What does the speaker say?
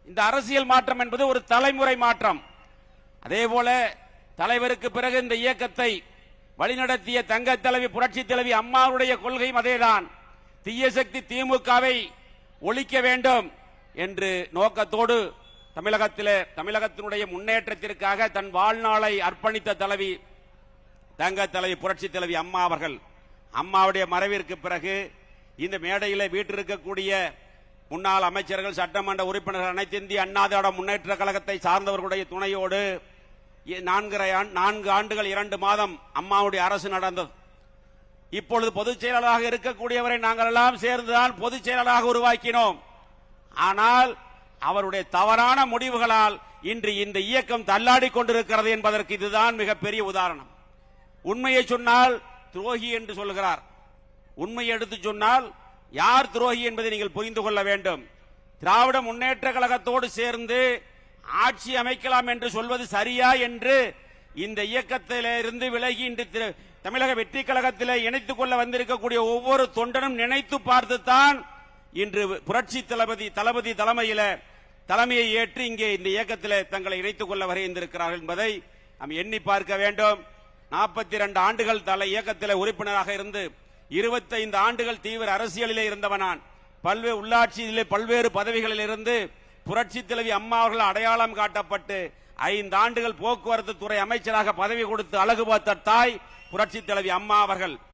இந்த அரசியல் மாற்றம் என்பது ஒரு தலைமுறை மாற்றம். அதேபோல தலைவருக்கு பிறகு இந்த இயக்கத்தை வழிநடத்திய தங்க தலைவி புரட்சி தலைவி அம்மாவுடைய கொள்கையும் அதேதான். தீய சக்தி திமுகவை ஒழிக்க வேண்டும் என்று நோக்கத்தோடு தமிழகத்தினுடைய முன்னேற்றத்திற்காக தன் வாழ்நாளை அர்ப்பணித்த தலைவி தங்க தலைவி புரட்சி தலைவி அம்மா அவர்கள். அம்மாவுடைய மறைவிற்கு பிறகு இந்த மேடையில் வீட்டிருக்கக்கூடிய முன்னாள் அமைச்சர்கள், சட்டமன்ற உறுப்பினர்கள், அனைத்து இந்திய அண்ணா திராவிட முன்னேற்ற கழகத்தை சார்ந்தவர்களுடைய துணையோடு 4 ஆண்டுகள் 2 மாதம் அம்மாவுடைய அரசு நடந்தது. இப்பொழுது பொதுச் செயலாளராக இருக்கக்கூடியவரை நாங்கள் எல்லாம் சேர்ந்துதான் பொதுச் செயலாளராக உருவாக்கினோம். ஆனால் அவருடைய தவறான முடிவுகளால் இன்று இந்த இயக்கம் தள்ளாடி கொண்டிருக்கிறது என்பதற்கு இதுதான் மிகப்பெரிய உதாரணம். உண்மையை சொன்னால் துரோகி என்று சொல்கிறார். உண்மையை எடுத்து சொன்னால் யார் துரோகி என்பதை நீங்கள் புரிந்து கொள்ள வேண்டும். திராவிட முன்னேற்ற கழகத்தோடு சேர்ந்து ஆட்சி அமைக்கலாம் என்று சொல்வது சரியா என்று இந்த இயக்கத்திலிருந்து விலகி இன்று தமிழக வெற்றி கழகத்தில் இணைத்துக் கொள்ள வந்திருக்கக்கூடிய ஒவ்வொரு தொண்டனும் நினைத்து பார்த்துத்தான் இன்று புரட்சி தளபதி தலைமையை ஏற்று இங்கே இந்த இயக்கத்தில் தங்களை இணைத்துக் கொள்ள வருகின்றிருக்கிறார்கள் என்பதை நாம் எண்ணி பார்க்க வேண்டும். 42 ஆண்டுகள் இயக்கத்தில் உறுப்பினராக இருந்து 25 ஆண்டுகள் தீவிர அரசியலிலே இருந்தவன் நான். பல்வேறு உள்ளாட்சியிலே பல்வேறு பதவிகளில் இருந்து புரட்சி தலைவி அம்மா அவர்கள் அடையாளம் காட்டப்பட்டு 5 ஆண்டுகள் போக்குவரத்து துறை அமைச்சராக பதவி கொடுத்து அழகு பார்த்த தாய் புரட்சி தலைவி அம்மா அவர்கள்.